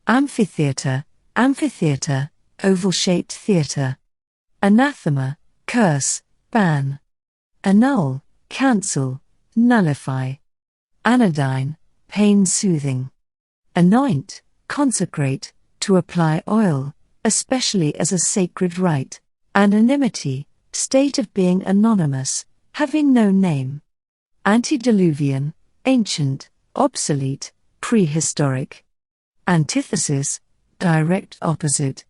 Amphitheater, amphitheater, oval-shaped theater. Anathema, curse, ban. Annul, cancel, nullify. Anodyne, pain-soothing. Anoint, consecrate, to apply oil, especially as a sacred rite. Anonymity, state of being anonymous, having no name. Antediluvian, ancient, obsolete, prehistoric. Antithesis, direct opposite.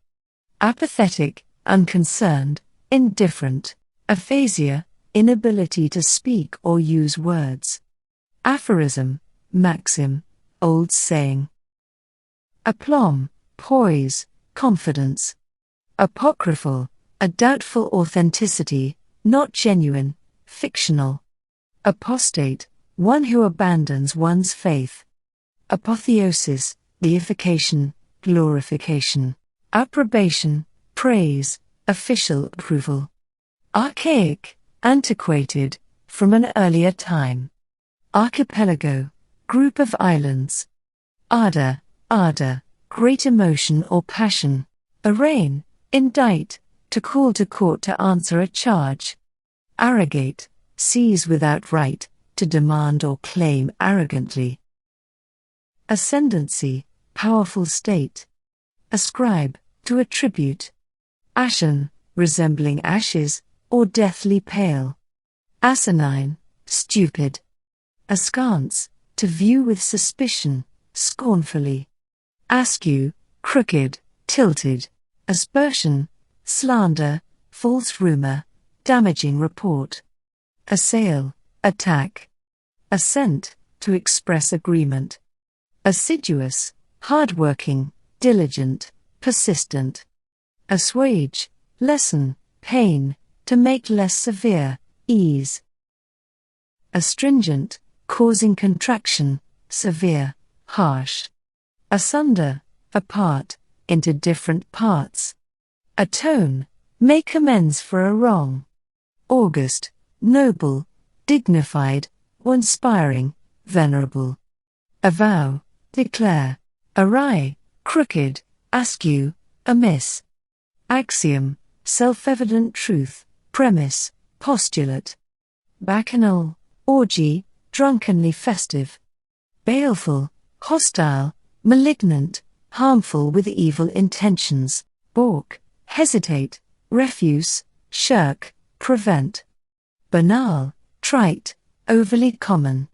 Apathetic, unconcerned, indifferent. Aphasia, inability to speak or use words. Aphorism, maxim, old saying. Aplomb, poise, confidence. Apocryphal, a doubtful authenticity, not genuine, fictional. Apostate, one who abandons one's faith. Apotheosis, deification, glorification. Approbation, praise, official approval. Archaic, antiquated, from an earlier time. Archipelago, group of islands. Ardor, great emotion or passion. Arraign, indict, to call to court to answer a charge. Arrogate, seize without right, to demand or claim arrogantly. Ascendancy, powerful state. Ascribe, to attribute. Ashen, resembling ashes, or deathly pale. Asinine, stupid. Askance, to view with suspicion, scornfully. Askew, crooked, tilted. Aspersion, slander, false rumor, damaging report. Assail, attack. Assent, to express agreement. Assiduous, hardworking, diligent, persistent. Assuage, lessen, pain, to make less severe, ease. Astringent, causing contraction, severe, harsh. Asunder, apart, into different parts. Atone, make amends for a wrong. August, noble, dignified, or inspiring, venerable. Avow, declare. Awry, crooked, askew, amiss. Axiom, self-evident truth, premise, postulate. Bacchanal, orgy, drunkenly festive. Baleful, hostile, malignant, harmful with evil intentions. Balk, hesitate, refuse, shirk, prevent. Banal, trite, overly common.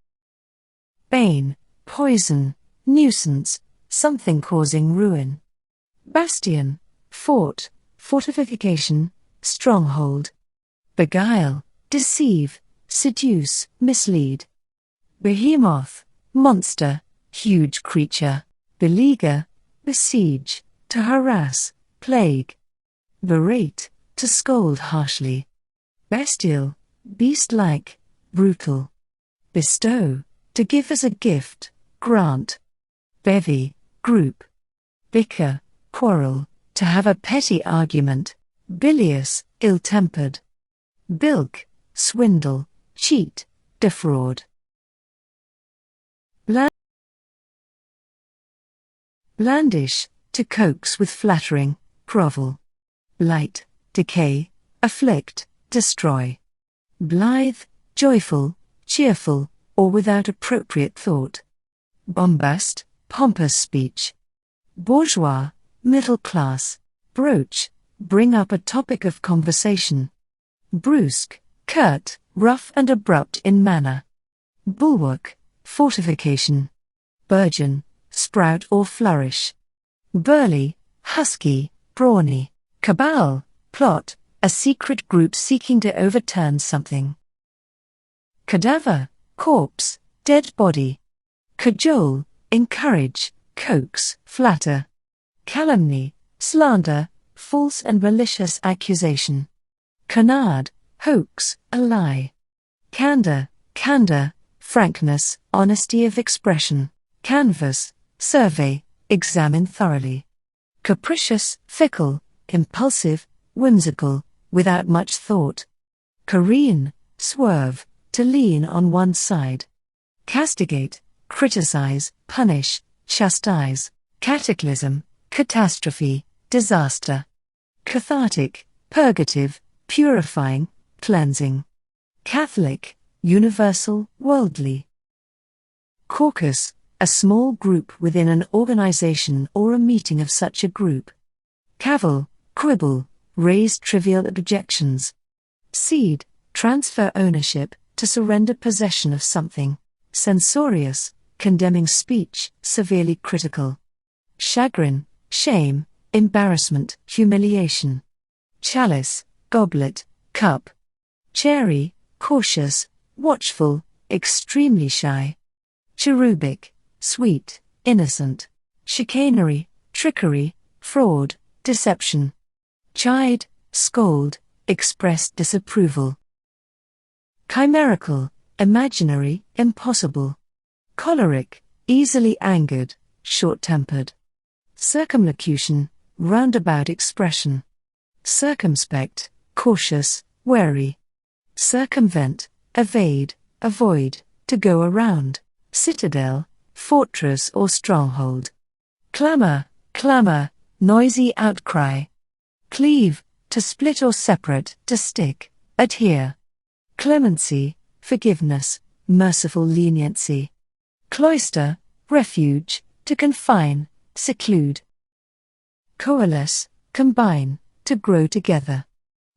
Bane, poison, nuisance, something causing ruin. Bastion, fort, fortification, stronghold. Beguile, deceive, seduce, mislead. Behemoth, monster, huge creature. Beleaguer, besiege, to harass, plague. Berate, to scold harshly. Bestial, beast-like, brutal. Bestow, to give as a gift, grant. Bevy, group. Bicker, quarrel, to have a petty argument. Bilious, ill-tempered. Bilk, swindle, cheat, defraud. Blandish, to coax with flattering, grovel. Blight, decay, afflict, destroy. Blithe, joyful, cheerful, or without appropriate thought. Bombast, pompous speech. Bourgeois, middle class. Broach, bring up a topic of conversation. Brusque, curt, rough and abrupt in manner. Bulwark, fortification. Burgeon, sprout or flourish. Burly, husky, brawny. Cabal, plot, a secret group seeking to overturn something. Cadaver, corpse, dead body. Cajole, encourage, coax, flatter. Calumny, slander, false and malicious accusation. Canard, hoax, a lie. Candor, frankness, honesty of expression. Canvass, survey, examine thoroughly. Capricious, fickle, impulsive, whimsical, without much thought. Careen, swerve, to lean on one side. Castigate, criticize, punish, chastise. Cataclysm, catastrophe, disaster. Cathartic, purgative, purifying, cleansing. Catholic, universal, worldly. Caucus, a small group within an organization or a meeting of such a group. Cavil, quibble, raise trivial objections. Cede, transfer ownership, to surrender possession of something. Censorious, condemning speech, severely critical. Chagrin, shame, embarrassment, humiliation. Chalice, goblet, cup. Chary, cautious, watchful, extremely shy. Cherubic, sweet, innocent. Chicanery, trickery, fraud, deception. Chide, scold, express disapproval. Chimerical, imaginary, impossible. Choleric, easily angered, short-tempered. Circumlocution, roundabout expression. Circumspect, cautious, wary. Circumvent, evade, avoid, to go around. Citadel, fortress or stronghold. Clamor, noisy outcry. Cleave, to split or separate, to stick, adhere. Clemency, forgiveness, merciful leniency. Cloister, refuge, to confine, seclude. Coalesce, combine, to grow together.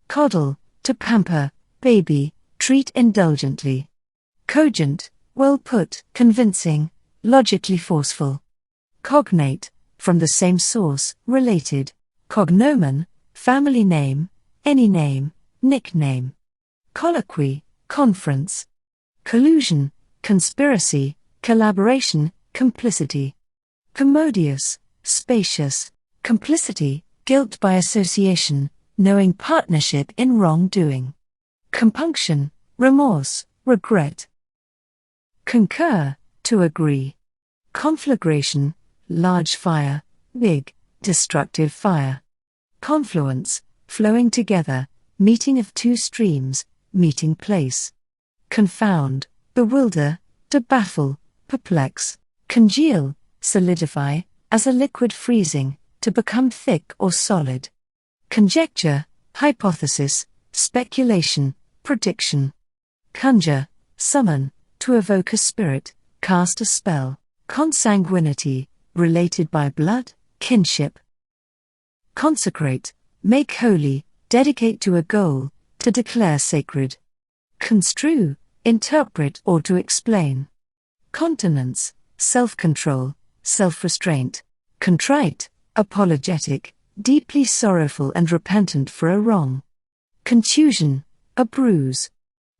Coddle, to pamper, baby, treat indulgently. Cogent, well put, convincing, logically forceful. Cognate, from the same source, related. Cognomen, family name, any name, nickname. Colloquy, conference. Collusion, conspiracy, collaboration, complicity. Commodious, spacious. Complicity, guilt by association, knowing partnership in wrongdoing. Compunction, remorse, regret. Concur, to agree. Conflagration, large fire, big, destructive fire. Confluence, flowing together, meeting of two streams, meeting place. Confound, bewilder, to baffle, perplex. Congeal, solidify, as a liquid freezing, to become thick or solid. Conjecture, hypothesis, speculation, prediction. Conjure, summon, to evoke a spirit, cast a spell. Consanguinity, related by blood, kinship. Consecrate, make holy, dedicate to a goal, to declare sacred. Construe, interpret or to explain. Continence, self-control, self-restraint. Contrite, apologetic, deeply sorrowful and repentant for a wrong. Contusion, a bruise.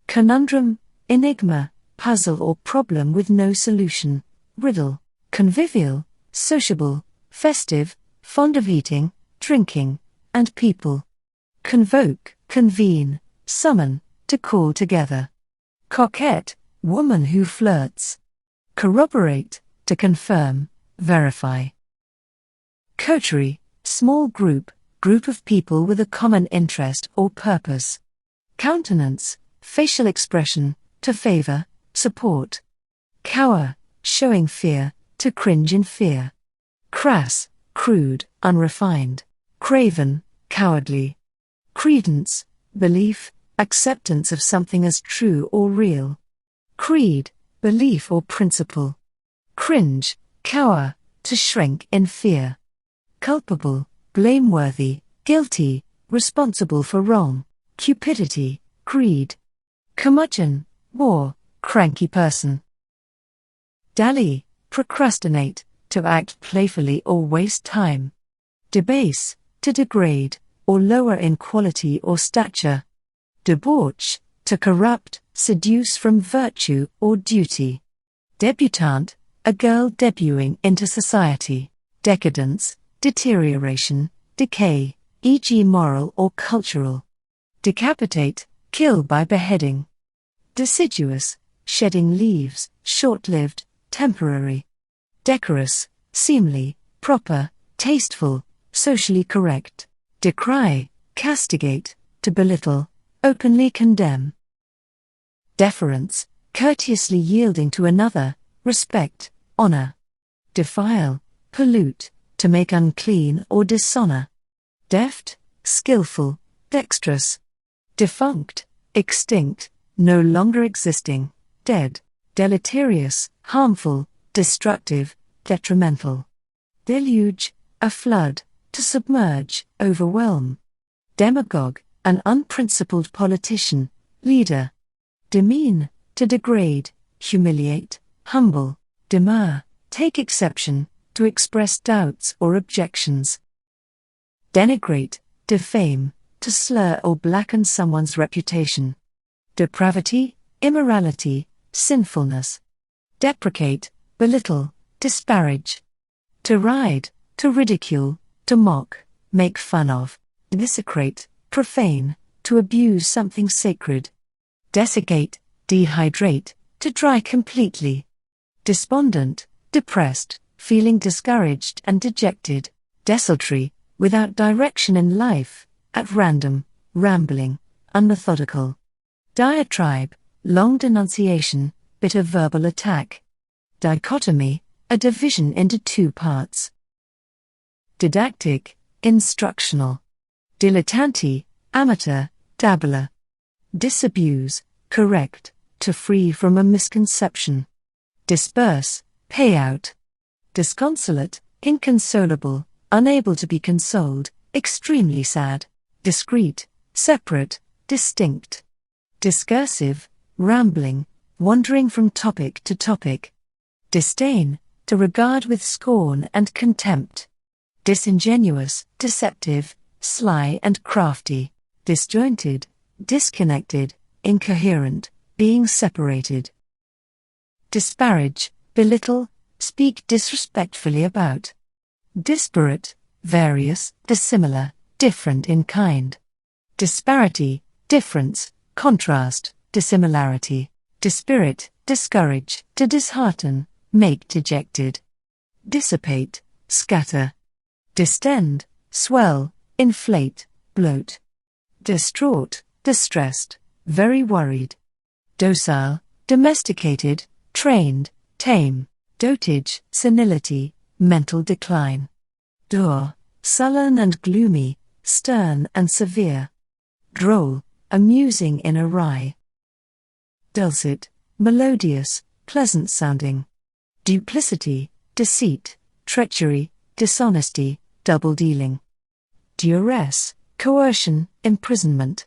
Conundrum, enigma, puzzle or problem with no solution, riddle. Convivial, sociable, festive, fond of eating, drinking, and people. Convoke, convene, summon, to call together. Coquette, woman who flirts. Corroborate, to confirm, verify. Coterie, small group of people with a common interest or purpose. Countenance, facial expression, to favor, support. Cower, showing fear, to cringe in fear. Crass, crude, unrefined. Craven, cowardly. Credence, belief, acceptance of something as true or real. Creed, belief or principle. Cringe, cower, to shrink in fear. Culpable, blameworthy, guilty, responsible for wrong. Cupidity, greed. Curmudgeon, war, cranky person. Dally, procrastinate, to act playfully or waste time. Debase, to degrade, or lower in quality or stature. Debauch, to corrupt, seduce from virtue or duty. Debutante, a girl debuting into society. Decadence, deterioration, decay, e.g. moral or cultural. Decapitate, kill by beheading. Deciduous, shedding leaves, short-lived, temporary. Decorous, seemly, proper, tasteful, socially correct. Decry, castigate, to belittle, openly condemn. Deference, courteously yielding to another, respect, honor. Defile, pollute, to make unclean or dishonor. Deft, skillful, dexterous. Defunct, extinct, no longer existing, dead. Deleterious, harmful, destructive, detrimental. Deluge, a flood, to submerge, overwhelm. Demagogue, an unprincipled politician, leader. Demean, to degrade, humiliate, humble. Demur, take exception, to express doubts or objections. Denigrate, defame, to slur or blacken someone's reputation. Depravity, immorality, sinfulness. Deprecate, belittle, disparage. Deride, to ridicule, to mock, make fun of. Desecrate, profane, to abuse something sacred. Desiccate, dehydrate, to dry completely. Despondent, depressed, feeling discouraged and dejected. Desultory, without direction in life, at random, rambling, unmethodical. Diatribe, long denunciation, bitter verbal attack. Dichotomy, a division into two parts. Didactic, instructional. Dilettante, amateur, dabbler. Disabuse, correct, to free from a misconception. Disperse, pay out. Disconsolate, inconsolable, unable to be consoled, extremely sad. Discrete, separate, distinct. Discursive, rambling, wandering from topic to topic. Disdain, to regard with scorn and contempt. Disingenuous, deceptive, sly and crafty. Disjointed, disconnected, incoherent, being separated. Disparage, belittle, speak disrespectfully about. Disparate, various, dissimilar, different in kind. Disparity, difference, contrast, dissimilarity. Dispirit, discourage, to dishearten, make dejected. Dissipate, scatter. Distend, swell, inflate, bloat. Distraught, distressed, very worried. Docile, domesticated, trained, tame. Dotage, senility, mental decline. Dour, sullen and gloomy, stern and severe. Droll, amusing in awry. Dulcet, melodious, pleasant sounding. Duplicity, deceit, treachery, dishonesty, double dealing. Duress, coercion, imprisonment.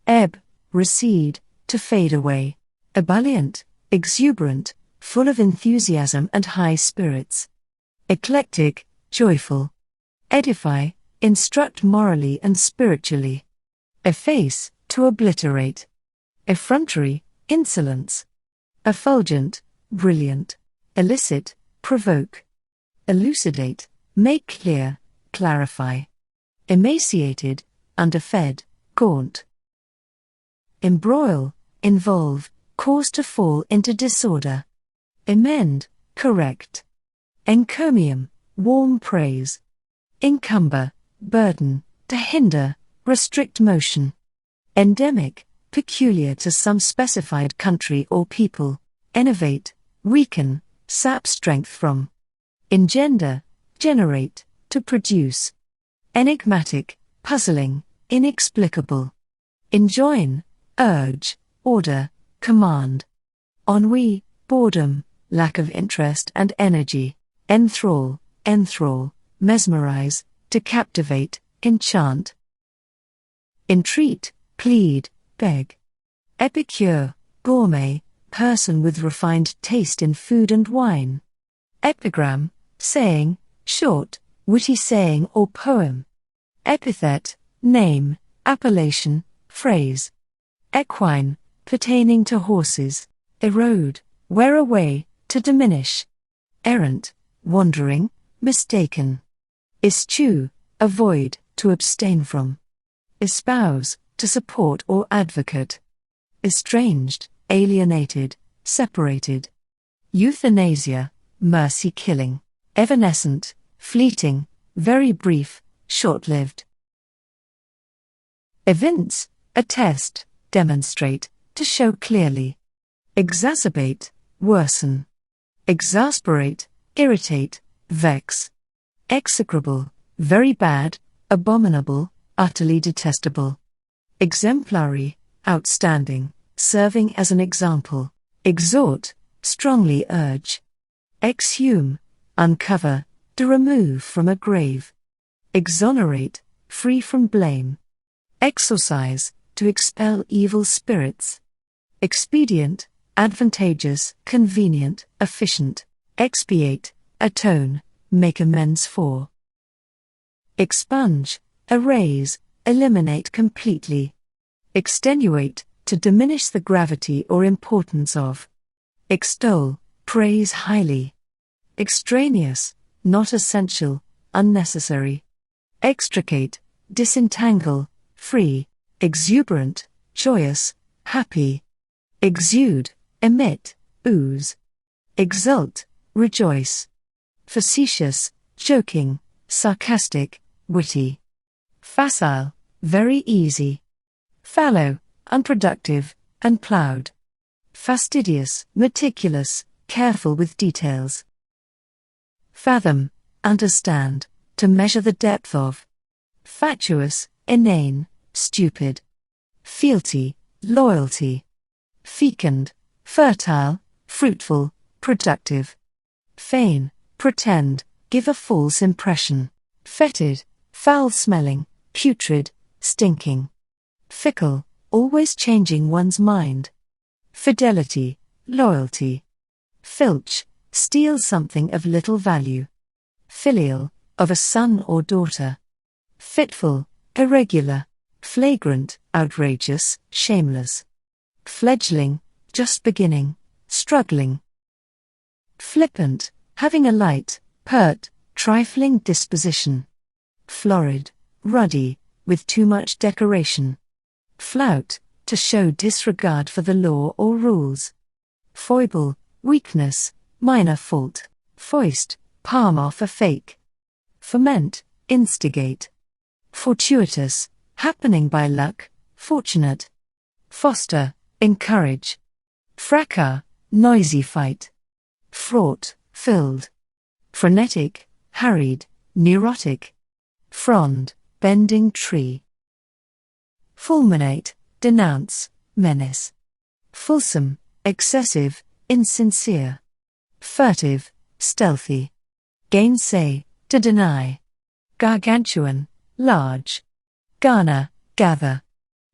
Ebb, recede, to fade away. Ebullient, exuberant, full of enthusiasm and high spirits. Eclectic, joyful. Edify, instruct morally and spiritually. Efface, to obliterate. Effrontery, insolence. Effulgent, brilliant. Elicit, provoke. Elucidate, make clear, clarify. Emaciated, underfed, gaunt. Embroil, involve, cause to fall into disorder. Emend, correct. Encomium, warm praise. Encumber, burden, to hinder, restrict motion. Endemic, peculiar to some specified country or people. Enervate, weaken, sap strength from. Engender, generate, to produce. Enigmatic, puzzling, inexplicable. Enjoin, urge, order, command. Ennui, boredom, lack of interest and energy. Enthrall, mesmerize, to captivate, enchant. Entreat, plead, beg. Epicure, gourmet, person with refined taste in food and wine. Epigram, saying, short, witty saying or poem. Epithet, name, appellation, phrase. Equine, pertaining to horses. Erode, wear away, to diminish. Errant, wandering, mistaken. Eschew, avoid, to abstain from. Espouse, to support or advocate. Estranged, alienated, separated. Euthanasia, mercy killing. Evanescent, fleeting, very brief, short-lived. Evince, attest, demonstrate, to show clearly. Exacerbate, worsen. Exasperate, irritate, vex. execrable, very bad, abominable, utterly detestable. Exemplary, outstanding, serving as an example. Exhort, strongly urge. Exhume, uncover, to remove from a grave. Exonerate, free from blame. Exorcise, to expel evil spirits. Expedient, advantageous, convenient, efficient. Expiate, atone, make amends for. Expunge, erase, eliminate completely. Extenuate, to diminish the gravity or importance of. Extol, praise highly. Extraneous, not essential, unnecessary. Extricate, disentangle, free. Exuberant, joyous, happy. Exude, emit, ooze. Exult, rejoice. Facetious, joking, sarcastic, witty. Facile, very easy. Fallow, unproductive, unplowed. Fastidious, meticulous, careful with details. Fathom, understand, to measure the depth of. Fatuous, inane, stupid. Fealty, loyalty. Fecund, fertile, fruitful, productive. Feign, pretend, give a false impression. Fetid, foul-smelling, putrid, stinking. Fickle, always changing one's mind. Fidelity, loyalty. Filch, steal something of little value. Filial, of a son or daughter. Fitful, irregular. Flagrant, outrageous, shameless. Fledgling, just beginning, struggling. Flippant, having a light, pert, trifling disposition. Florid, ruddy, with too much decoration. Flout, to show disregard for the law or rules. Foible, weakness, minor fault. Foist, palm off a fake. Foment, instigate. Fortuitous, happening by luck, fortunate. Foster, encourage. Fracas, noisy fight. Fraught, filled. Frenetic, hurried, neurotic. Frond, bending tree. Fulminate, denounce, menace. Fulsome, excessive, insincere. Furtive, stealthy. Gainsay, to deny. Gargantuan, large. Garner, gather.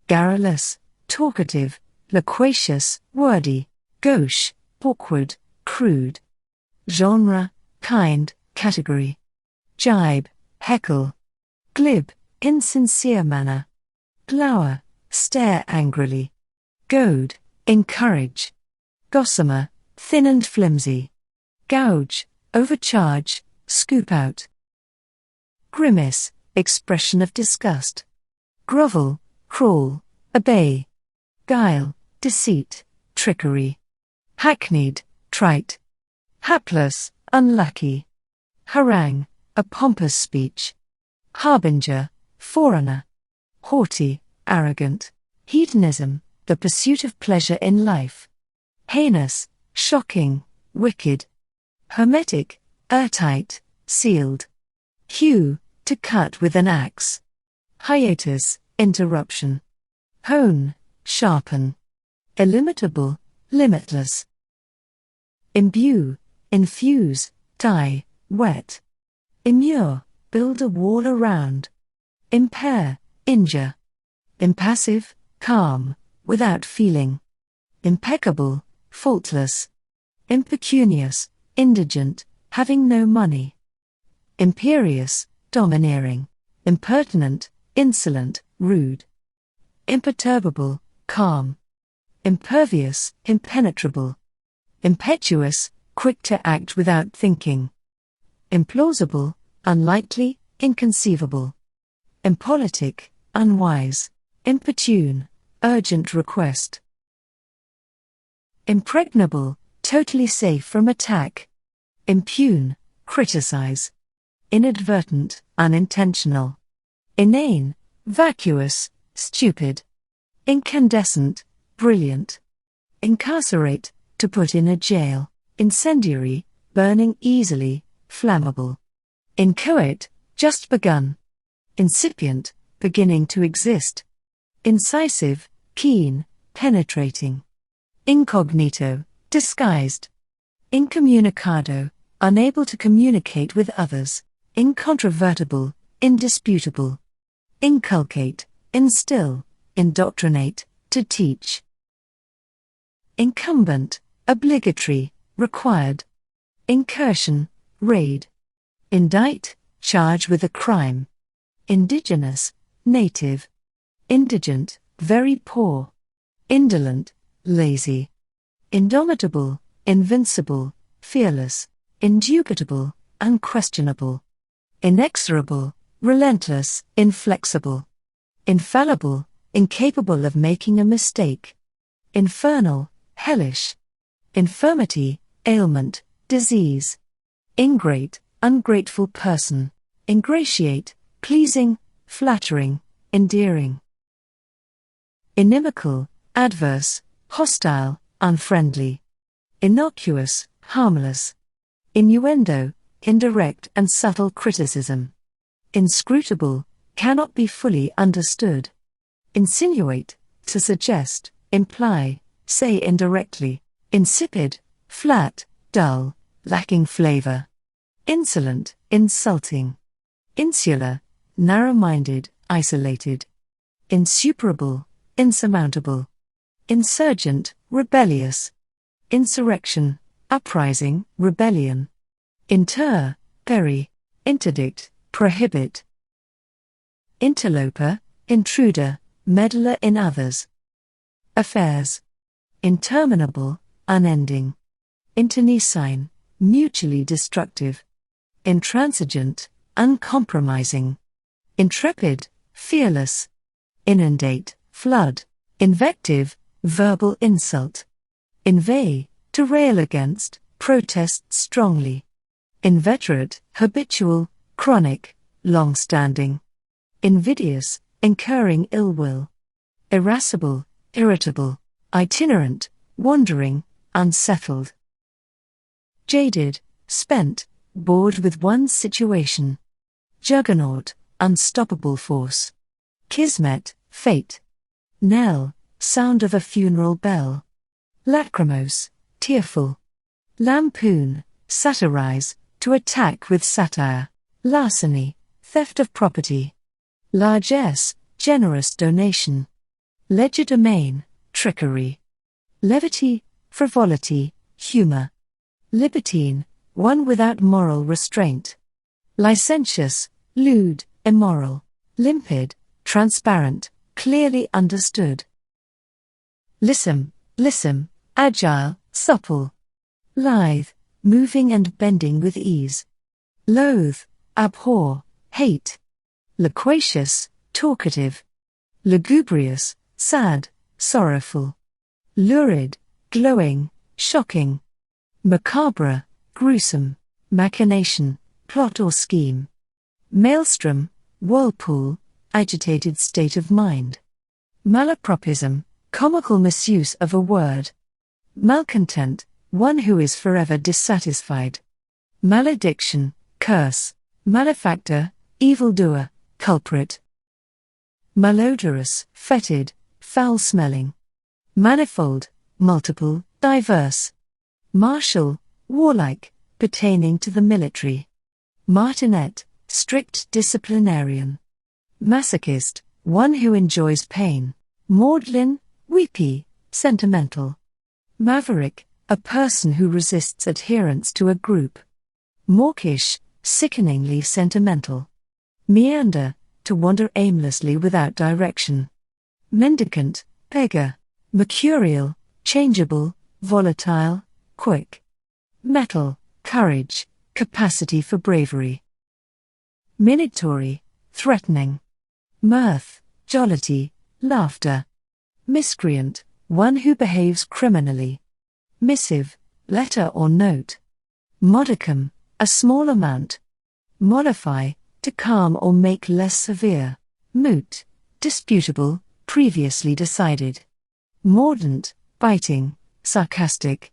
Garrulous, talkative, loquacious, wordy. Gauche, awkward, crude. Genre, kind, category. Jibe, heckle. Glib, insincere manner. Glower, stare angrily. Goad, encourage. Gossamer, thin and flimsy. Gouge, overcharge, scoop out. Grimace, expression of disgust. Grovel, crawl, obey. Guile, deceit, trickery. Hackneyed, trite. Hapless, unlucky. Harangue, a pompous speech. Harbinger, forerunner. Haughty, arrogant. Hedonism, the pursuit of pleasure in life. Heinous, shocking, wicked. Hermetic, airtight, sealed. Hew, to cut with an axe. Hiatus, interruption. Hone, sharpen. Illimitable, limitless. Imbue, infuse, dye, wet. Immure, build a wall around. Impair, injure. Impassive, calm, without feeling. Impeccable, faultless. Impecunious, indigent, having no money. Imperious, domineering. Impertinent, insolent, rude. Imperturbable, calm. Impervious, impenetrable. Impetuous, quick to act without thinking. Implausible, unlikely, inconceivable. Impolitic, unwise. Importune, urgent request. Impregnable, totally safe from attack. Impugn, criticize. Inadvertent, unintentional. Inane, vacuous, stupid. Incandescent, brilliant. Incarcerate, to put in a jail. Incendiary, burning easily, flammable. Inchoate, just begun. Incipient, beginning to exist. Incisive, keen, penetrating. Incognito, disguised. Incommunicado, unable to communicate with others. Incontrovertible, indisputable. Inculcate, instill, indoctrinate, to teach. Incumbent, obligatory, required. Incursion, raid. Indict, charge with a crime. Indigenous, native. Indigent, very poor. Indolent, lazy. Indomitable, invincible, fearless. Indubitable, unquestionable. Inexorable, relentless, inflexible. Infallible, incapable of making a mistake. Infernal, hellish. Infirmity, ailment, disease. Ingrate, ungrateful person. Ingratiate, pleasing, flattering, endearing. Inimical, adverse, hostile, unfriendly. Innocuous, harmless. Innuendo, indirect and subtle criticism. Inscrutable, cannot be fully understood. Insinuate, to suggest, imply, say indirectly. Insipid, flat, dull, lacking flavor. Insolent, insulting. Insular, narrow-minded, isolated. Insuperable, insurmountable. Insurgent, rebellious. Insurrection, uprising, rebellion. Inter, bury. Interdict, prohibit. Interloper, intruder, meddler in others. Affairs. Interminable, unending. Internecine, mutually destructive. Intransigent, uncompromising. Intrepid, fearless. Inundate, flood. Invective, verbal insult. Inveigh, to rail against, protest strongly. Inveterate, habitual, chronic, long-standing. Invidious, incurring ill will. Irascible, irritable. Itinerant, wandering, unsettled. Jaded, spent, bored with one's situation. Juggernaut, unstoppable force. Kismet, fate. Knell, sound of a funeral bell. Lachrymose, tearful. Lampoon, satirize, to attack with satire. Larceny, theft of property. Largesse, generous donation. Legerdemain, trickery. Levity, frivolity, humor. Libertine, one without moral restraint. Licentious, lewd, immoral. Limpid, transparent, clearly understood. Lissom, agile, supple. Lithe, moving and bending with ease. Loathe, abhor, hate. Loquacious, talkative. Lugubrious, sad, sorrowful. Lurid, glowing, shocking. Macabre, gruesome. Machination, plot or scheme. Maelstrom, whirlpool, agitated state of mind. Malapropism, comical misuse of a word. Malcontent, one who is forever dissatisfied. Malediction, curse. Malefactor, evildoer, culprit. Malodorous, fetid, foul-smelling. Manifold, multiple, diverse. Martial, warlike, pertaining to the military. Martinet, strict disciplinarian. Masochist, one who enjoys pain. Maudlin, weepy, sentimental. Maverick, a person who resists adherence to a group. Mawkish, sickeningly sentimental. Meander, to wander aimlessly without direction. Mendicant, beggar. Mercurial, changeable, volatile, quick. Metal, courage, capacity for bravery. Minatory, threatening. Mirth, jollity, laughter. Miscreant, one who behaves criminally. Missive, letter or note. Modicum, a small amount. Mollify, to calm or make less severe. Moot, disputable, previously decided. Mordant, biting, sarcastic.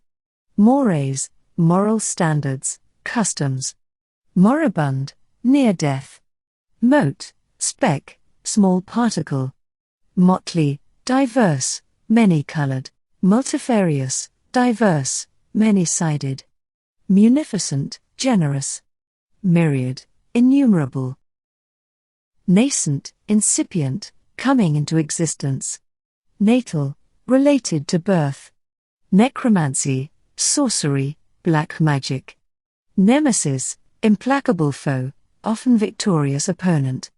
Mores, moral standards, customs. Moribund, near death. Mote, speck, small particle. Motley, diverse, many-colored. Multifarious, diverse, many-sided. Munificent, generous. Myriad, innumerable. Nascent, incipient, coming into existence. Natal, related to birth. Necromancy, sorcery, black magic. Nemesis, implacable foe, often victorious opponent.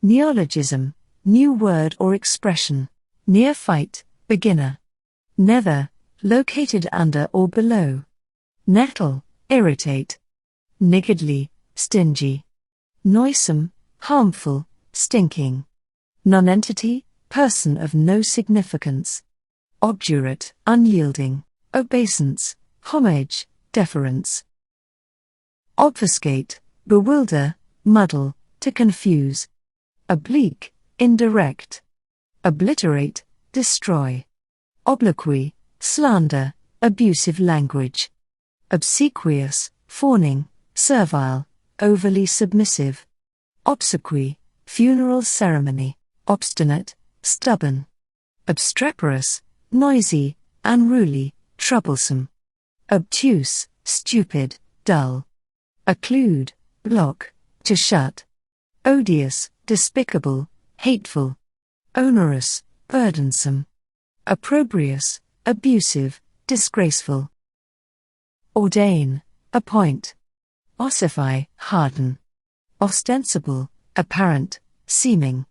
Neologism, new word or expression. Neophyte, beginner. Nether, located under or below. Nettle, irritate. Niggardly, stingy. Noisome, harmful, stinking. Nonentity, person of no significance. Obdurate, unyielding. Obeisance, homage, deference. Obfuscate, bewilder, muddle, to confuse. Oblique, indirect. Obliterate, destroy. Obloquy, slander, abusive language. Obsequious, fawning, servile, overly submissive. Obsequy, funeral ceremony. Obstinate, stubborn. Obstreperous, noisy, unruly, troublesome. Obtuse, stupid, dull. Occlude, block, to shut. Odious, despicable, hateful. Onerous, burdensome. Opprobrious, abusive, disgraceful. Ordain, appoint. Ossify, harden. Ostensible, apparent, seeming.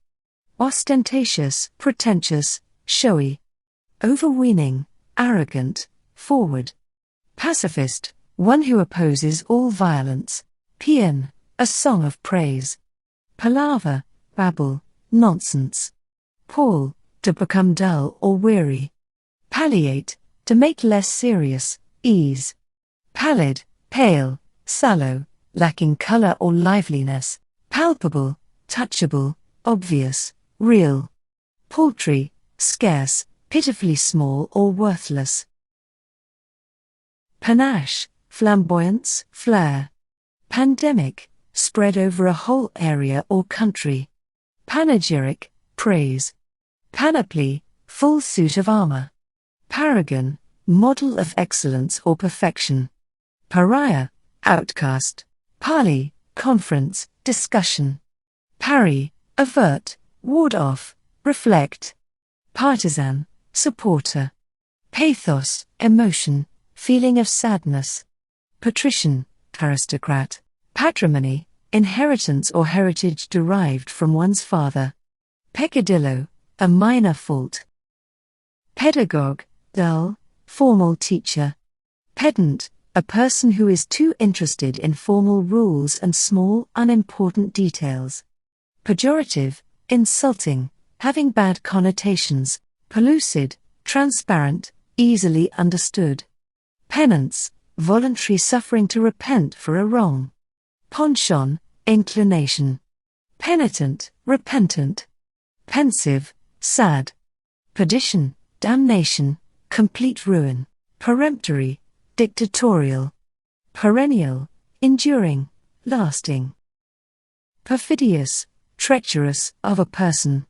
Ostentatious, pretentious, showy. Overweening, arrogant, forward. Pacifist, one who opposes all violence. Paean, a song of praise. Palaver, babble, nonsense. Pall, to become dull or weary. Palliate, to make less serious, ease. Pallid, pale, sallow, lacking color or liveliness. Palpable, touchable, obvious, real. Paltry, scarce, pitifully small or worthless. Panache, flamboyance, flair. Pandemic, spread over a whole area or country. Panegyric, praise. Panoply, full suit of armor. Paragon, model of excellence or perfection. Pariah, outcast. Parley, conference, discussion. Parry, avert, ward off, reflect. Partisan, supporter. Pathos, emotion, feeling of sadness. Patrician, aristocrat. Patrimony, inheritance or heritage derived from one's father. Peccadillo, a minor fault. Pedagogue, dull, formal teacher. Pedant, a person who is too interested in formal rules and small, unimportant details. Pejorative, insulting, having bad connotations. Pellucid, transparent, easily understood. Penance, voluntary suffering to repent for a wrong. Penchant, inclination. Penitent, repentant. Pensive, sad. Perdition, damnation, complete ruin. Peremptory, dictatorial. Perennial, enduring, lasting. Perfidious, treacherous of a person.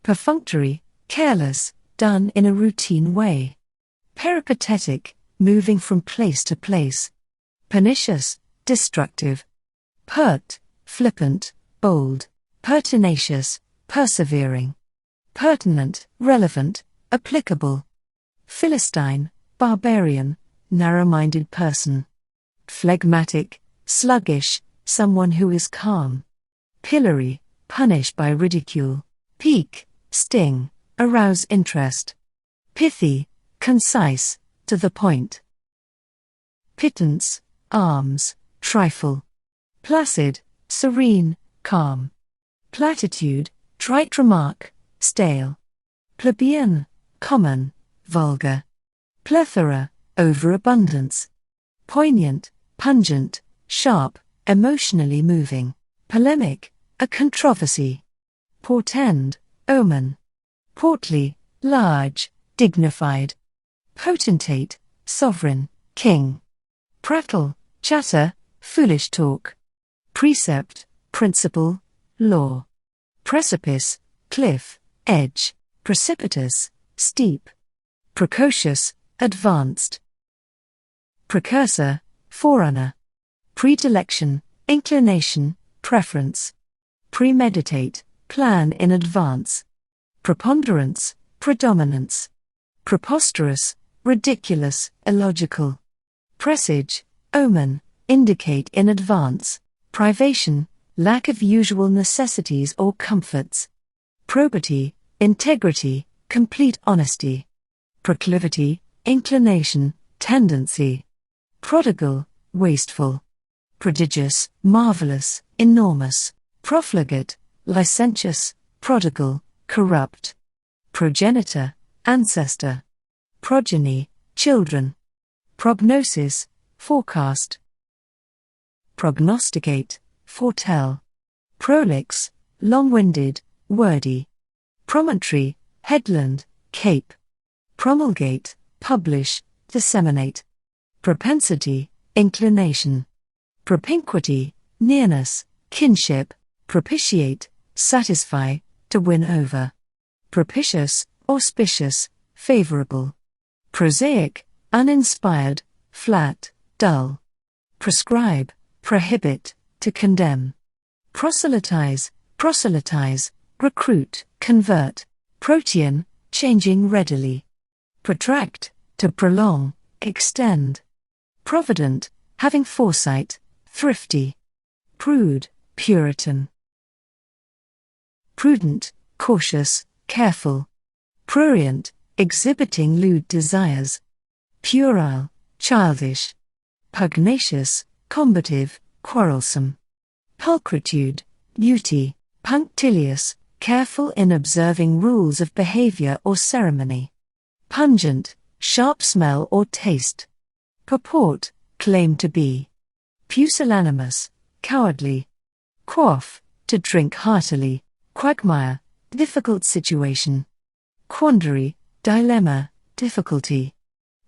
Perfunctory, careless, done in a routine way. Peripatetic, moving from place to place. Pernicious, destructive. Pert, flippant, bold. Pertinacious, persevering. Pertinent, relevant, applicable. Philistine, barbarian, narrow-minded person. Phlegmatic, sluggish, someone who is calm. Pillory, punish by ridicule. Pique, sting, arouse interest. Pithy, concise, to the point. Pittance, alms, trifle. Placid, serene, calm. Platitude, trite remark, stale. Plebeian, common, vulgar. Plethora, overabundance. Poignant, pungent, sharp, emotionally moving. Polemic, a controversy. Portend, omen. Portly, large, dignified. Potentate, sovereign, king. Prattle, chatter, foolish talk. Precept, principle, law. Precipice, cliff, edge, precipitous, steep. Precocious, advanced. Precursor, forerunner. Predilection, inclination, preference. Premeditate, plan in advance. Preponderance, predominance. Preposterous, ridiculous, illogical. Presage, omen, indicate in advance. Privation, lack of usual necessities or comforts. Probity, integrity, complete honesty. Proclivity, inclination, tendency. Prodigal, wasteful. Prodigious, marvelous, enormous. Profligate, licentious, prodigal, corrupt. Progenitor, ancestor. Progeny, children. Prognosis, forecast. Prognosticate, foretell. Prolix, long-winded, wordy. Promontory, headland, cape. Promulgate, publish, disseminate. Propensity, inclination. Propinquity, nearness, kinship. Propitiate, satisfy, to win over. Propitious, auspicious, favorable. Prosaic, uninspired, flat, dull. Prescribe, prohibit, to condemn. Proselytize, recruit, convert. Protean, changing readily. Protract, to prolong, extend. Provident, having foresight, thrifty. Prude, Puritan. Prudent, cautious, careful. Prurient, exhibiting lewd desires. Puerile, childish. Pugnacious, combative, quarrelsome. Pulchritude, beauty. Punctilious, careful in observing rules of behavior or ceremony. Pungent, sharp smell or taste. Purport, claim to be. Pusillanimous, cowardly. Quaff, to drink heartily. Quagmire, difficult situation. Quandary, dilemma, difficulty.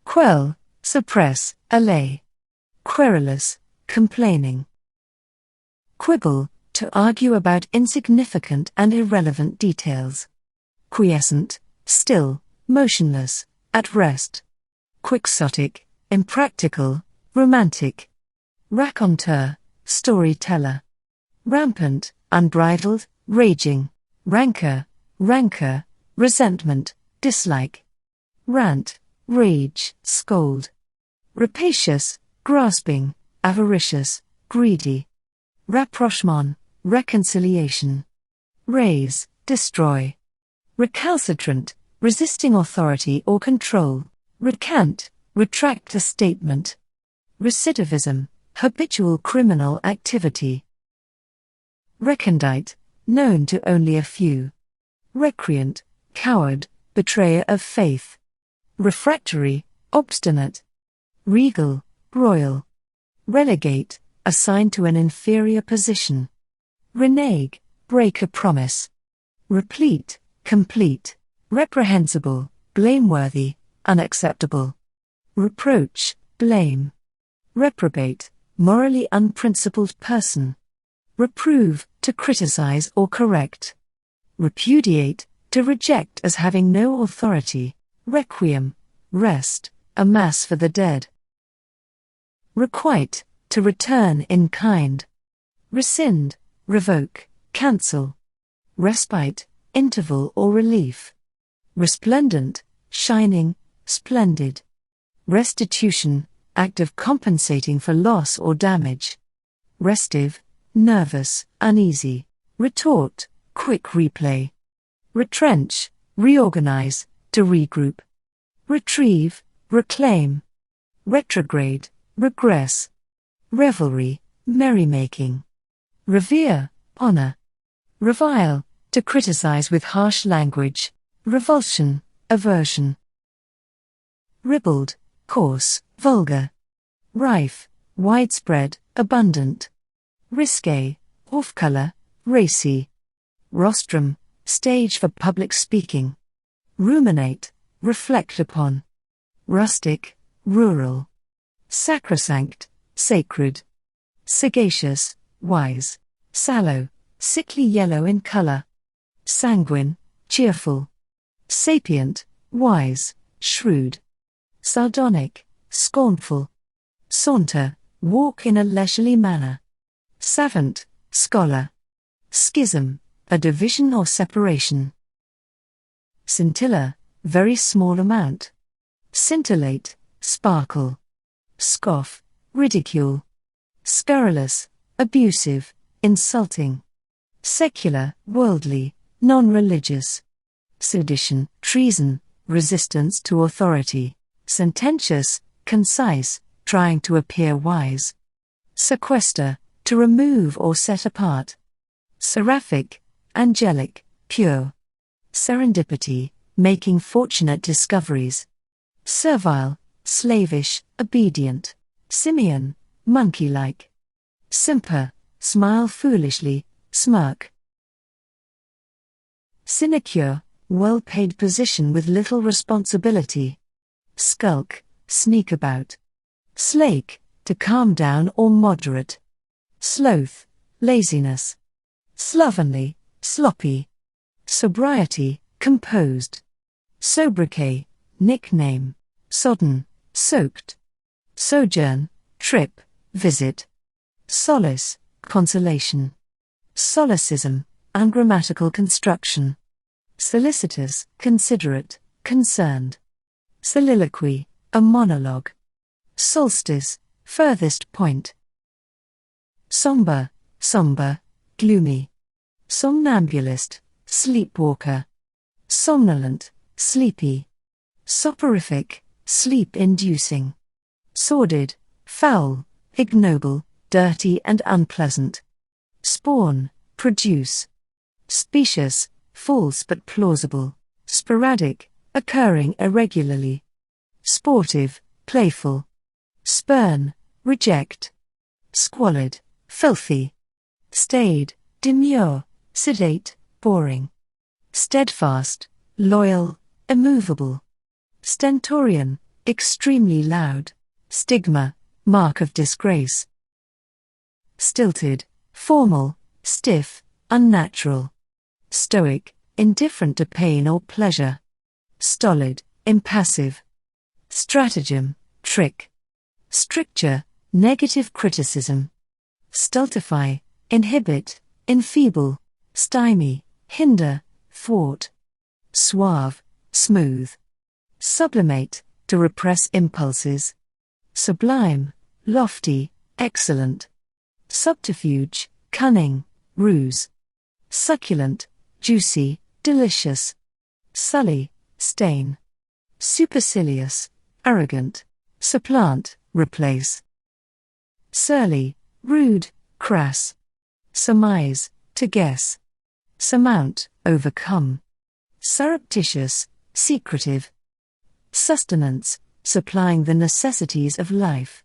Quell, suppress, allay. Querulous, complaining. Quibble, to argue about insignificant and irrelevant details. Quiescent, still, motionless, at rest. Quixotic, impractical, romantic. Raconteur, storyteller. Rampant, unbridled, raging. Rancor, resentment, dislike. Rant, rage, scold. Rapacious, grasping, avaricious, greedy. Rapprochement, reconciliation. Raise, destroy. Recalcitrant, resisting authority or control. Recant, retract a statement. Recidivism, habitual criminal activity. Recondite, known to only a few. Recreant, coward, betrayer of faith. Refractory, obstinate. Regal, royal. Relegate, assigned to an inferior position. Renege, break a promise. Replete, complete. Reprehensible, blameworthy, unacceptable. Reproach, blame. Reprobate, morally unprincipled person. Reprove, to criticize or correct. Repudiate, to reject as having no authority. Requiem, rest, a mass for the dead. Requite, to return in kind. Rescind, revoke, cancel. Respite, interval or relief. Resplendent, shining, splendid. Restitution, act of compensating for loss or damage. Restive, nervous, uneasy. Retort, quick replay. Retrench, reorganize, to regroup. Retrieve, reclaim. Retrograde, regress. Revelry, merrymaking. Revere, honor. Revile, to criticize with harsh language. Revulsion, aversion. Ribald, coarse, vulgar. Rife, widespread, abundant. Risque, off-color, racy. Rostrum, stage for public speaking. Ruminate, reflect upon. Rustic, rural. Sacrosanct, sacred. Sagacious, wise. sallow, sickly yellow in color. Sanguine, cheerful. Sapient, wise, shrewd. Sardonic, scornful. Saunter, walk in a leisurely manner. Savant, scholar. Schism, a division or separation. Scintilla, very small amount. Scintillate, sparkle. Scoff, ridicule. Scurrilous, abusive, insulting. Secular, worldly, non-religious. Sedition, treason, resistance to authority. Sententious, concise, trying to appear wise. Sequester, to remove or set apart. Seraphic, angelic, pure. Serendipity, making fortunate discoveries. Servile, slavish, obedient. Simian, monkey-like. Simper, smile foolishly, smirk. Sinecure, well-paid position with little responsibility. Skulk, sneak about. Slake, to calm down or moderate. Sloth, laziness. Slovenly, sloppy. Sobriety, composed. Sobriquet, nickname. Sodden, soaked. Sojourn, trip, visit. Solace, consolation. Solecism, ungrammatical construction. Solicitous, considerate, concerned. Soliloquy, a monologue. Solstice, furthest point. Somber, gloomy. Somnambulist, sleepwalker. Somnolent, sleepy. Soporific, sleep-inducing. Sordid, foul, ignoble, dirty and unpleasant. Spawn, produce. Specious, false but plausible. Sporadic, occurring irregularly. Sportive, playful. Spurn, reject. Squalid, filthy. Staid, demure, sedate, boring. Steadfast, loyal, immovable. Stentorian, extremely loud. Stigma, mark of disgrace. Stilted, formal, stiff, unnatural. Stoic, indifferent to pain or pleasure. Stolid, impassive. Stratagem, trick. Stricture, negative criticism. Stultify, inhibit, enfeeble. Stymie, hinder, thwart. Suave, smooth. Sublimate, to repress impulses. Sublime, lofty, excellent. Subterfuge, cunning, ruse. Succulent, juicy, delicious. Sully, stain. Supercilious, arrogant. Supplant, replace. Surly, rude, crass. Surmise, to guess. Surmount, overcome. Surreptitious, secretive. Sustenance, supplying the necessities of life.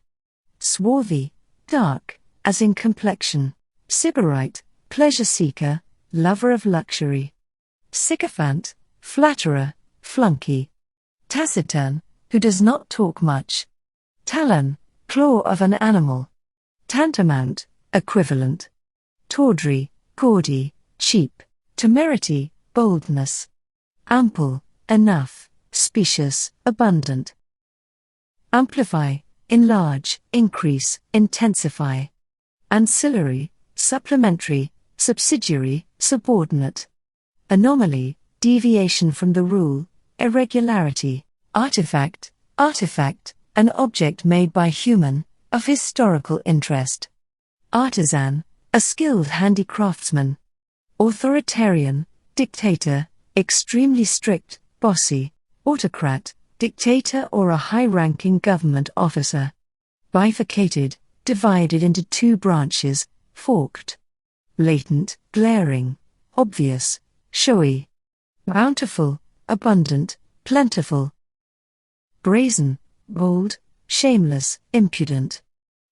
Swarthy, dark, as in complexion. Sybarite, pleasure seeker, lover of luxury. Sycophant, flatterer, flunky. Taciturn, who does not talk much. Talon, claw of an animal. Tantamount, equivalent. Tawdry, gaudy, cheap. Temerity, boldness. Ample, enough, specious, abundant. Amplify, enlarge, increase, intensify. Ancillary, supplementary, subsidiary, subordinate. Anomaly, deviation from the rule, irregularity. Artifact, an object made by human, of historical interest. Artisan, a skilled handicraftsman. Authoritarian, dictator, extremely strict, bossy. Autocrat, dictator or a high-ranking government officer. Bifurcated, divided into two branches, forked. Latent, glaring, obvious, showy. Bountiful, abundant, plentiful. Brazen, bold, shameless, impudent.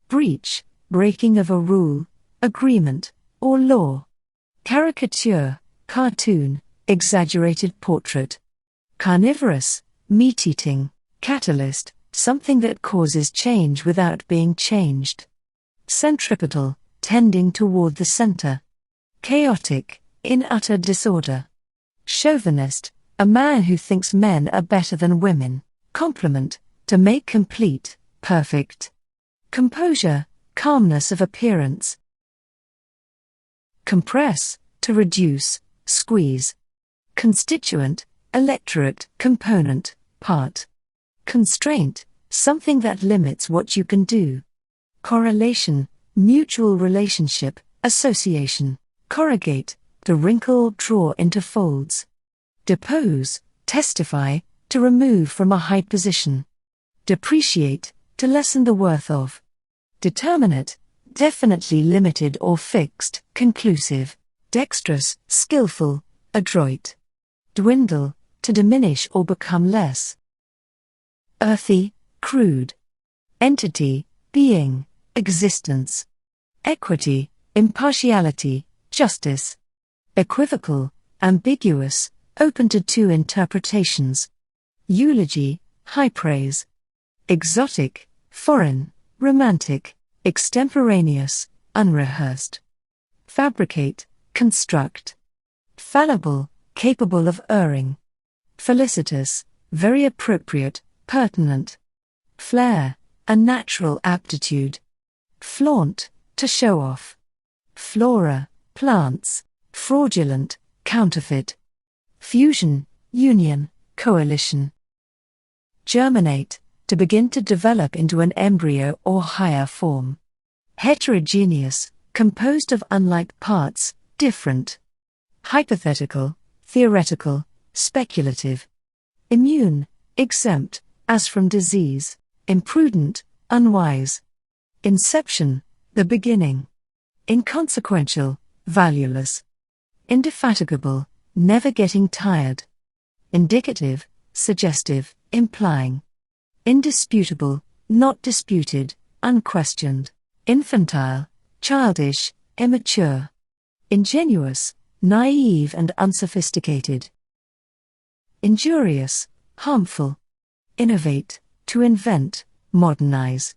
Breach, breaking of a rule, agreement, or law. Caricature, cartoon, exaggerated portrait. Carnivorous, meat-eating. Catalyst, something that causes change without being changed. Centripetal, tending toward the center. chaotic, in utter disorder. Chauvinist, a man who thinks men are better than women. Complement, to make complete, perfect. Composure, calmness of appearance. Compress, to reduce, squeeze. Constituent, electorate, component, part. Constraint, something that limits what you can do. Correlation, mutual relationship, association. Corrugate, to wrinkle, draw into folds. Depose, testify, to remove from a high position. Depreciate, to lessen the worth of. Determinate, definitely limited or fixed, conclusive. Dexterous, skillful, adroit. Dwindle, to diminish or become less. Earthy, crude. Entity, being, existence. Equity, impartiality, justice. Equivocal, ambiguous, open to two interpretations. Eulogy, high praise. Exotic, foreign, romantic, extemporaneous, unrehearsed. Fabricate, construct. Fallible, capable of erring. Felicitous, very appropriate, pertinent. Flair, a natural aptitude. Flaunt, to show off. Flora, plants. Fraudulent, counterfeit. Fusion, union, coalition. Germinate, to begin to develop into an embryo or higher form. Heterogeneous, composed of unlike parts, different. Hypothetical, theoretical, speculative. Immune, exempt, as from disease. Imprudent, unwise. Inception, the beginning. Inconsequential, valueless. Indefatigable, never getting tired. Indicative, suggestive, implying. Indisputable, not disputed, unquestioned. Infantile, childish, immature. Ingenuous, naive and unsophisticated. Injurious, harmful. Innovate, to invent, modernize.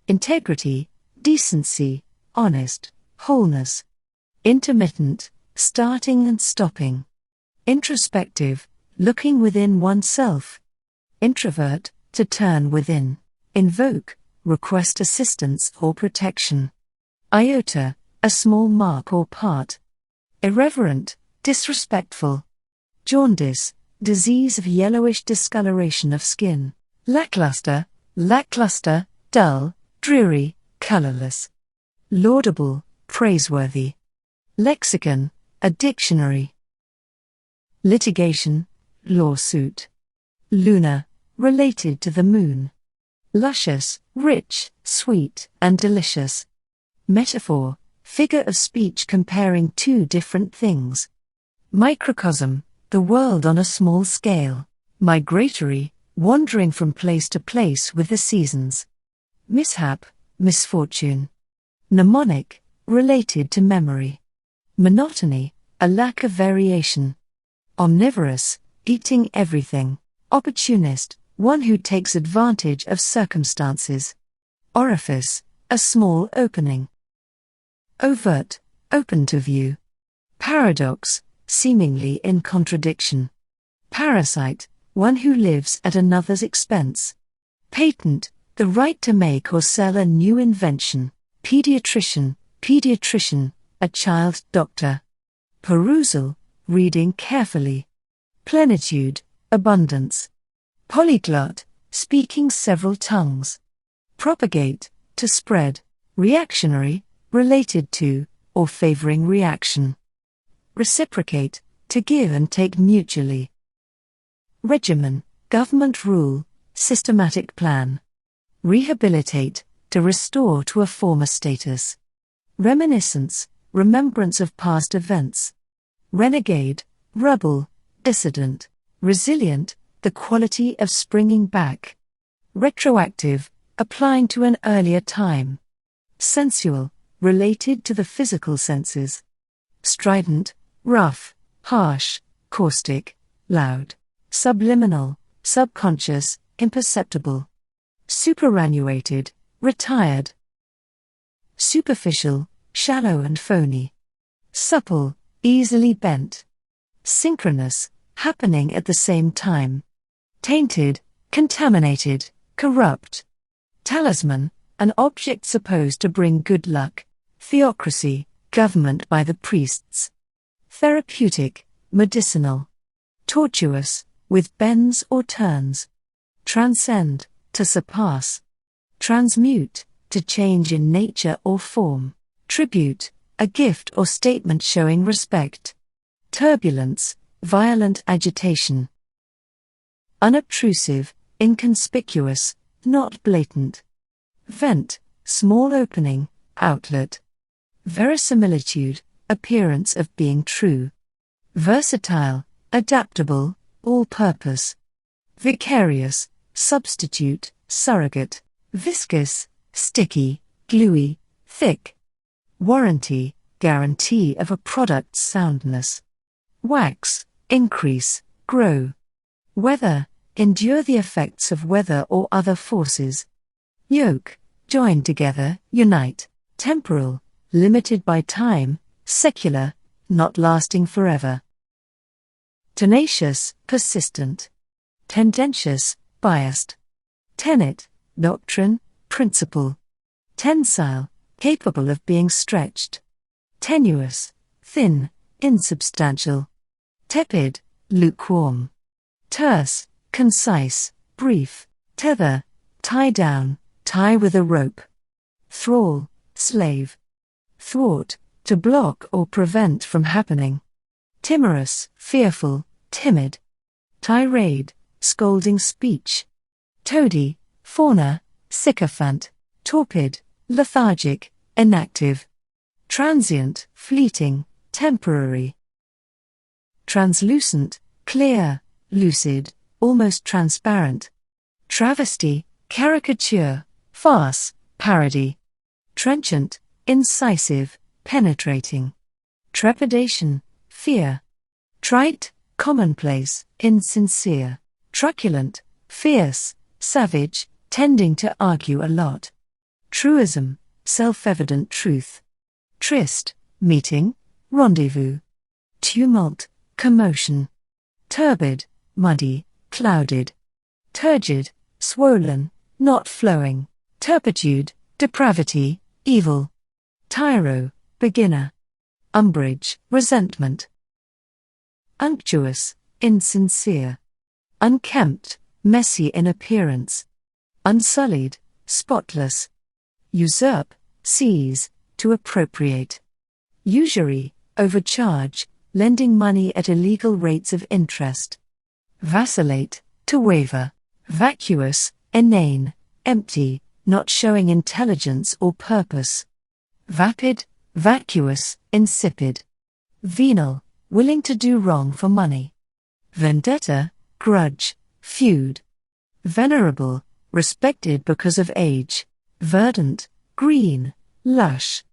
Integrity, decency, honest, wholeness. Intermittent, starting and stopping. Introspective, looking within oneself. Introvert, to turn within. Invoke, request assistance or protection. Iota, a small mark or part. Irreverent, disrespectful. Jaundice, disease of yellowish discoloration of skin. Lackluster, dull, dreary, colorless. Laudable, praiseworthy. Lexicon, a dictionary. Litigation, lawsuit. Lunar, related to the moon. Luscious, rich, sweet, and delicious. Metaphor, figure of speech comparing two different things. Microcosm, the world on a small scale. Migratory, wandering from place to place with the seasons. Mishap, misfortune. Mnemonic, related to memory. Monotony, a lack of variation. Omnivorous, eating everything. Opportunist, one who takes advantage of circumstances. Orifice, a small opening. Overt, open to view. Paradox, seemingly in contradiction. Parasite, one who lives at another's expense. Patent, the right to make or sell a new invention. Pediatrician, a child doctor. Perusal, reading carefully. Plenitude, abundance. Polyglot, speaking several tongues. Propagate, to spread. Reactionary, related to, or favoring reaction. Reciprocate, to give and take mutually. Regimen, government rule, systematic plan. Rehabilitate, to restore to a former status. Reminiscence, remembrance of past events. Renegade, rebel, dissident. Resilient, the quality of springing back. Retroactive, applying to an earlier time. Sensual, related to the physical senses. Strident, rough, harsh, caustic, loud. Subliminal, subconscious, imperceptible. Superannuated, retired. Superficial, shallow and phony. supple, easily bent. Synchronous, happening at the same time. Tainted, contaminated, corrupt. Talisman, an object supposed to bring good luck. Theocracy, government by the priests. Therapeutic, medicinal. Tortuous, with bends or turns. Transcend, to surpass. Transmute, to change in nature or form. Tribute, a gift or statement showing respect. Turbulence, violent agitation. Unobtrusive, inconspicuous, not blatant. Vent, small opening, outlet. Verisimilitude, appearance of being true. Versatile, adaptable, all-purpose. Vicarious, substitute, surrogate. Viscous, sticky, gluey, thick. Warranty, guarantee of a product's soundness. Wax, increase, grow. Weather, endure the effects of weather or other forces. Yoke, join together, unite. Temporal, limited by time, secular, not lasting forever. Tenacious, persistent. Tendentious, biased. Tenet, doctrine, principle. Tensile, capable of being stretched. Tenuous, thin, insubstantial. Tepid, lukewarm. Terse, concise, brief. Tether, tie down, tie with a rope. Thrall, slave. Thwart, to block or prevent from happening. Timorous, fearful, timid. Tirade, scolding speech. Toady, fauna, sycophant. Torpid, lethargic, inactive. Transient, fleeting, temporary. Translucent, clear, lucid, almost transparent. Travesty, caricature, farce, parody. Trenchant, incisive, penetrating. Trepidation, fear. Trite, commonplace, insincere. Truculent, fierce, savage, tending to argue a lot. Truism, self-evident truth. Tryst, meeting, rendezvous. Tumult, commotion. Turbid, muddy, clouded. Turgid, swollen, not flowing. Turpitude, depravity, evil. Tyro, beginner. Umbrage, resentment. Unctuous, insincere. Unkempt, messy in appearance. Unsullied, spotless. Usurp, seize, to appropriate. Usury, overcharge, lending money at illegal rates of interest. Vacillate, to waver. Vacuous, inane, empty, not showing intelligence or purpose. Vapid, vacuous, insipid. Venal, willing to do wrong for money. Vendetta, grudge, feud. Venerable, respected because of age. Verdant, green, lush.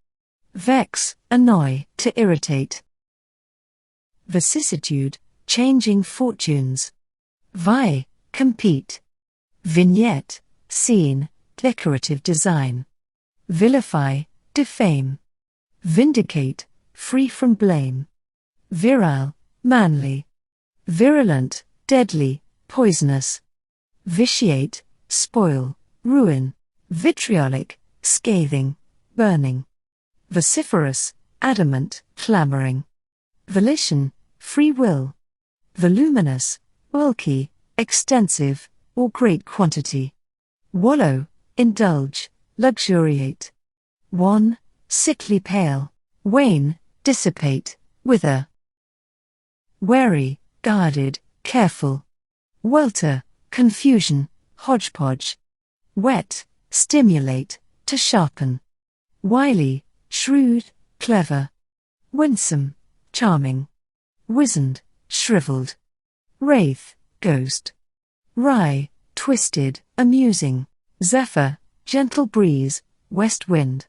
Vex, annoy, to irritate. Vicissitude, changing fortunes. Vie, compete. Vignette, scene, decorative design. Vilify, defame. Vindicate, free from blame. Virile, manly. Virulent, deadly, poisonous. Vitiate, spoil, ruin. Vitriolic, scathing, burning. Vociferous, adamant, clamoring. Volition, free will. Voluminous, bulky, extensive, or great quantity. Wallow, indulge, luxuriate. Wan, sickly pale. Wane, dissipate, wither. Wary, guarded, careful. Welter, confusion, hodgepodge. Wet, stimulate, to sharpen. Wily, shrewd, clever. Winsome, charming. Wizened, shriveled. Wraith, ghost. Wry, twisted, amusing. Zephyr, gentle breeze, west wind.